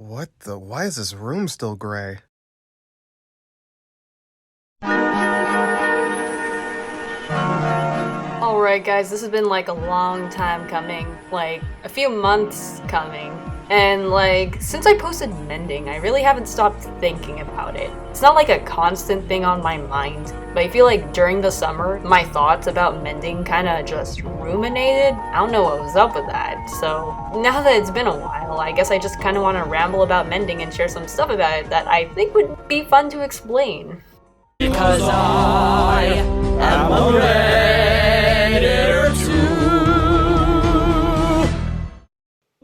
Why is this room still gray? Alright guys, this has been like a long time coming, like a few months coming, and like since I posted Mending, I really haven't stopped thinking about it. It's not like a constant thing on my mind, but I feel like during the summer, my thoughts about Mending kinda just ruminated. I don't know what was up with that, so now that it's been a while, I guess I just kinda wanna ramble about Mending and share some stuff about it that I think would be fun to explain. Because I am a Redditor too.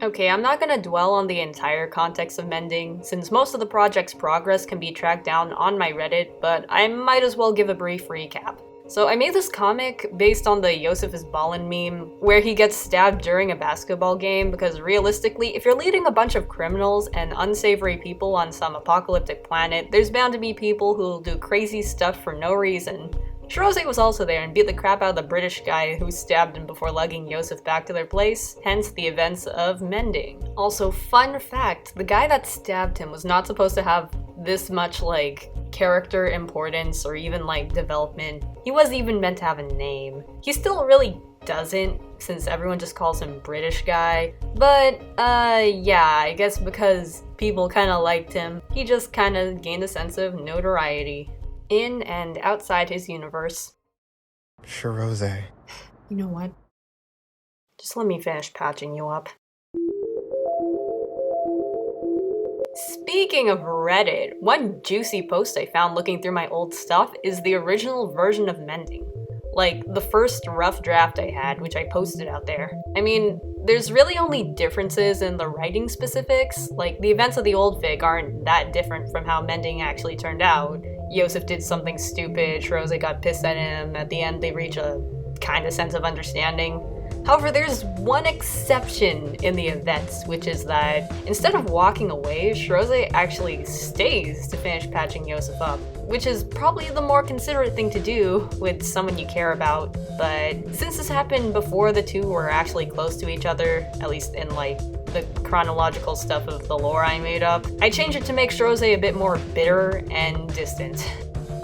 Okay, I'm not gonna dwell on the entire context of Mending, since most of the project's progress can be tracked down on my Reddit, but I might as well give a brief recap. So I made this comic based on the Yosef is Ballin meme, where he gets stabbed during a basketball game, because realistically, if you're leading a bunch of criminals and unsavory people on some apocalyptic planet, there's bound to be people who'll do crazy stuff for no reason. Shirose was also there and beat the crap out of the British guy who stabbed him before lugging Yosef back to their place, hence the events of Mending. Also, fun fact, the guy that stabbed him was not supposed to have this much, like, character importance or even, like, development. He wasn't even meant to have a name. He still really doesn't, since everyone just calls him British guy. But, yeah, I guess because people kinda liked him, he just kinda gained a sense of notoriety in and outside his universe. Shirose. You know what? Just let me finish patching you up. Speaking of Reddit, one juicy post I found looking through my old stuff is the original version of Mending. Like, the first rough draft I had, which I posted out there. I mean, there's really only differences in the writing specifics. Like, the events of the old fic aren't that different from how Mending actually turned out. Yosef did something stupid, Shirose got pissed at him, at the end they reach a kind of sense of understanding. However, there's one exception in the events, which is that instead of walking away, Shirose actually stays to finish patching Yosef up, which is probably the more considerate thing to do with someone you care about. But since this happened before the two were actually close to each other, at least in like the chronological stuff of the lore I made up, I changed it to make Shirose a bit more bitter and distant.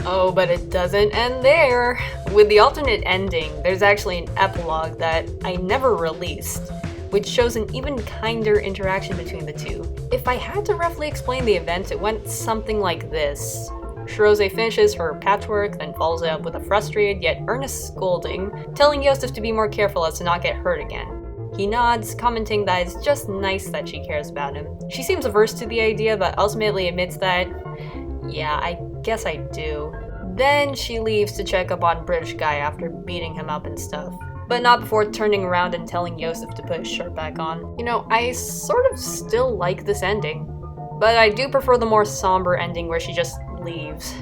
Oh, but it doesn't end there. With the alternate ending, there's actually an epilogue that I never released, which shows an even kinder interaction between the two. If I had to roughly explain the event, it went something like this. Shirose finishes her patchwork, then follows it up with a frustrated yet earnest scolding, telling Yosef to be more careful as to not get hurt again. He nods, commenting that it's just nice that she cares about him. She seems averse to the idea, but ultimately admits that, yeah, I guess I do. Then she leaves to check up on British guy after beating him up and stuff. But not before turning around and telling Yosef to put his shirt back on. You know, I sort of still like this ending, but I do prefer the more somber ending where she just leaves.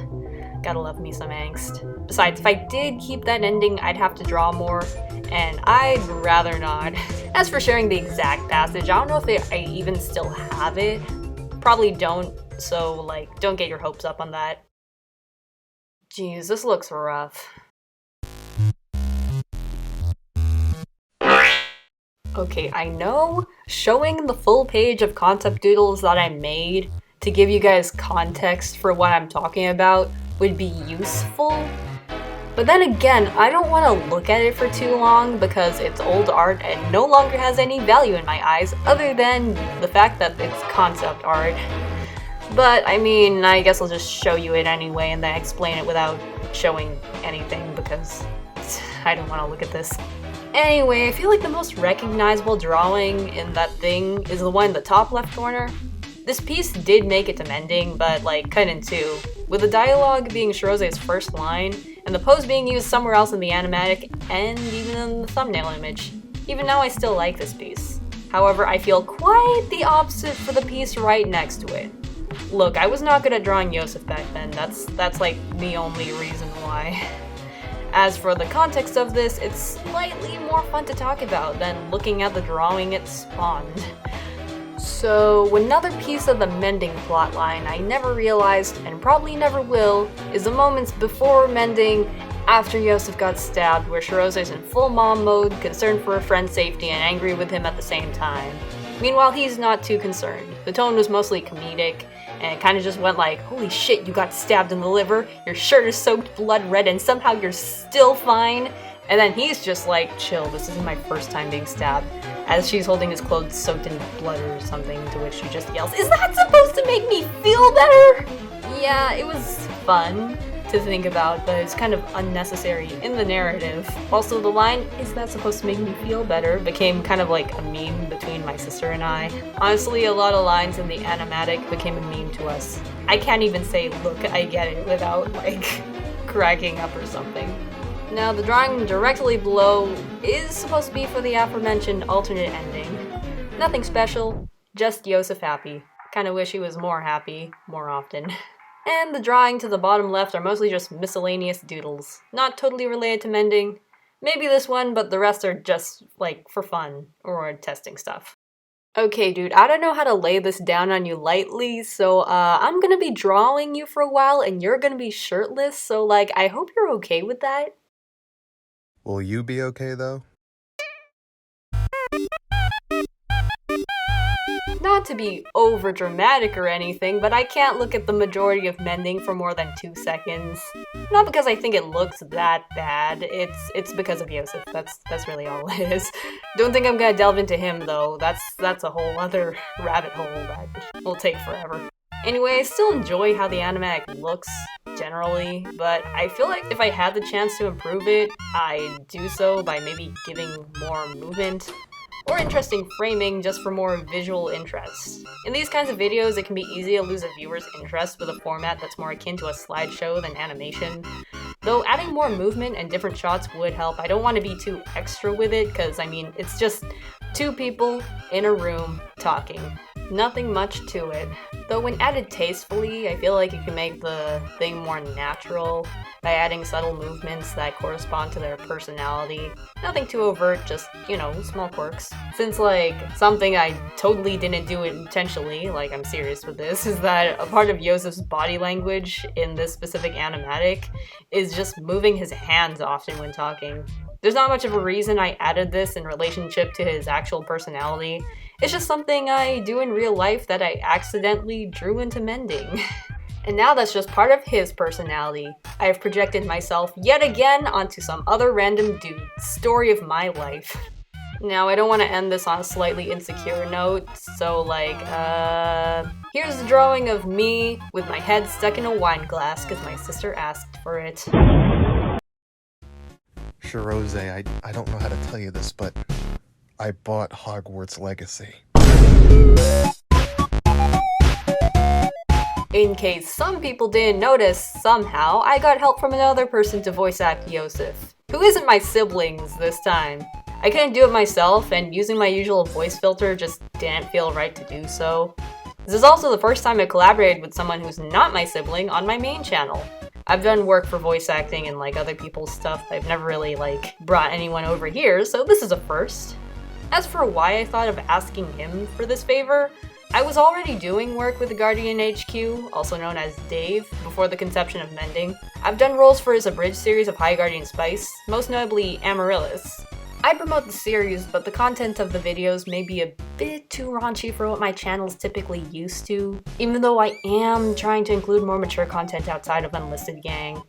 Gotta love me some angst. Besides, if I did keep that ending, I'd have to draw more, and I'd rather not. As for sharing the exact passage, I don't know if I even still have it. Probably don't, so like, don't get your hopes up on that. Jeez, this looks rough. Okay, I know showing the full page of concept doodles that I made to give you guys context for what I'm talking about would be useful. But then again, I don't want to look at it for too long because it's old art and no longer has any value in my eyes other than the fact that it's concept art. But, I mean, I guess I'll just show you it anyway and then explain it without showing anything because I don't want to look at this. Anyway, I feel like the most recognizable drawing in that thing is the one in the top left corner. This piece did make it to Mending, but like cut in two, with the dialogue being Shirose's first line, and the pose being used somewhere else in the animatic and even in the thumbnail image. Even now I still like this piece. However, I feel quite the opposite for the piece right next to it. Look, I was not good at drawing Yosef back then, that's like the only reason why. As for the context of this, it's slightly more fun to talk about than looking at the drawing it spawned. So, another piece of the Mending plotline I never realized, and probably never will, is the moments before Mending, after Yosef got stabbed, where Shirose is in full mom mode, concerned for her friend's safety and angry with him at the same time. Meanwhile, he's not too concerned. The tone was mostly comedic, and it kind of just went like, holy shit, you got stabbed in the liver, your shirt is soaked blood red, and somehow you're still fine. And then he's just like, chill, this isn't my first time being stabbed. As she's holding his clothes soaked in blood or something, to which she just yells, is that supposed to make me feel better? Yeah, it was fun to think about, but it's kind of unnecessary in the narrative. Also, the line, is that supposed to make me feel better, became kind of like a meme between my sister and I. Honestly, a lot of lines in the animatic became a meme to us. I can't even say, look, I get it, without like cracking up or something. Now, the drawing directly below is supposed to be for the aforementioned alternate ending. Nothing special, just Yosef happy. Kinda wish he was more happy, more often. And the drawing to the bottom left are mostly just miscellaneous doodles. Not totally related to mending. Maybe this one, but the rest are just, like, for fun, or testing stuff. Okay, dude, I don't know how to lay this down on you lightly, so I'm gonna be drawing you for a while, and you're gonna be shirtless, so, like, I hope you're okay with that. Will you be okay, though? Not to be over dramatic or anything, but I can't look at the majority of mending for more than 2 seconds. Not because I think it looks that bad, it's because of Yosef. That's really all it is. Don't think I'm gonna delve into him though. That's a whole other rabbit hole that will take forever. Anyway, I still enjoy how the animatic looks, generally, but I feel like if I had the chance to improve it, I'd do so by maybe giving more movement or interesting framing just for more visual interest. In these kinds of videos, it can be easy to lose a viewer's interest with a format that's more akin to a slideshow than animation. Though adding more movement and different shots would help. I don't want to be too extra with it, because I mean, it's just 2 people in a room talking. Nothing much to it. Though when added tastefully, I feel like you can make the thing more natural by adding subtle movements that correspond to their personality. Nothing too overt, just, you know, small quirks. Since, like, something I totally didn't do intentionally, like I'm serious with this, is that a part of Yosef's body language in this specific animatic is just moving his hands often when talking. There's not much of a reason I added this in relationship to his actual personality. It's just something I do in real life that I accidentally drew into mending. And now that's just part of his personality. I have projected myself yet again onto some other random dude. Story of my life. Now, I don't want to end this on a slightly insecure note, so like, here's a drawing of me with my head stuck in a wine glass because my sister asked for it. Rose, I don't know how to tell you this, but I bought Hogwarts Legacy. In case some people didn't notice, somehow, I got help from another person to voice act Yosef, who isn't my siblings this time. I couldn't do it myself, and using my usual voice filter just didn't feel right to do so. This is also the first time I collaborated with someone who's not my sibling on my main channel. I've done work for voice acting and like other people's stuff, but I've never really like brought anyone over here, so this is a first. As for why I thought of asking him for this favor, I was already doing work with the Guardian HQ, also known as Dave, before the conception of Mending. I've done roles for his abridged series of High Guardian Spice, most notably Amaryllis. I promote the series, but the content of the videos may be a bit too raunchy for what my channel's typically used to, even though I am trying to include more mature content outside of Unlisted Gang.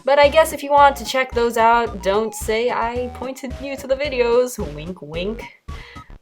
But I guess if you want to check those out, don't say I pointed you to the videos, wink wink.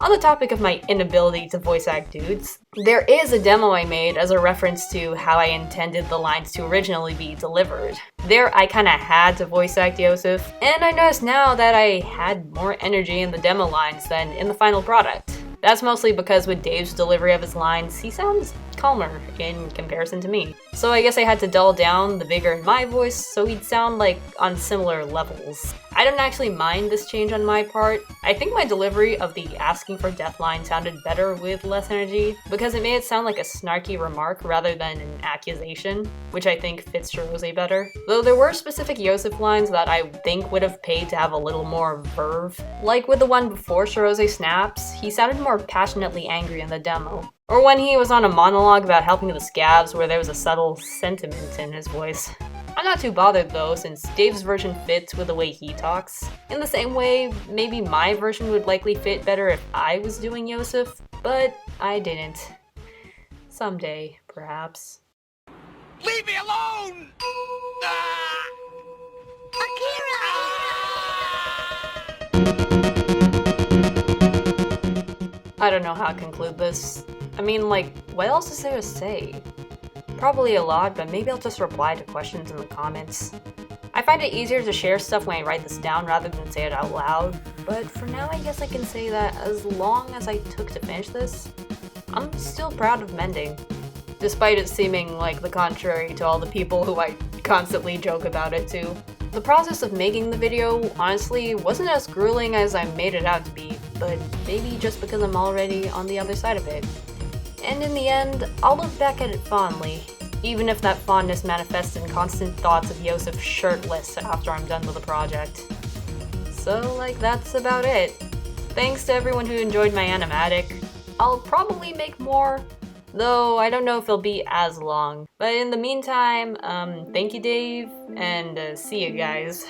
On the topic of my inability to voice act dudes, there is a demo I made as a reference to how I intended the lines to originally be delivered. There I kinda had to voice act Yosef, and I noticed now that I had more energy in the demo lines than in the final product. That's mostly because with Dave's delivery of his lines, he sounds calmer in comparison to me. So I guess I had to dull down the vigor in my voice so he'd sound like on similar levels. I don't actually mind this change on my part. I think my delivery of the asking for death line sounded better with less energy because it made it sound like a snarky remark rather than an accusation, which I think fits Sharose better. Though there were specific Yosef lines that I think would have paid to have a little more verve. Like with the one before Sharose snaps, he sounded more passionately angry in the demo. Or when he was on a monologue about helping the scabs where there was a subtle sentiment in his voice. I'm not too bothered though, since Dave's version fits with the way he talks. In the same way, maybe my version would likely fit better if I was doing Yosef, but I didn't. Someday, perhaps. Leave me alone! Ah! I don't know how to conclude this. I mean, like, what else is there to say? Probably a lot, but maybe I'll just reply to questions in the comments. I find it easier to share stuff when I write this down rather than say it out loud, but for now I guess I can say that as long as I took to finish this, I'm still proud of Mending. Despite it seeming like the contrary to all the people who I constantly joke about it to. The process of making the video, honestly, wasn't as grueling as I made it out to be, but maybe just because I'm already on the other side of it. And in the end, I'll look back at it fondly, even if that fondness manifests in constant thoughts of Yosef shirtless after I'm done with the project. So, like, that's about it. Thanks to everyone who enjoyed my animatic. I'll probably make more, though I don't know if it'll be as long. But in the meantime, thank you, Dave, and see you guys.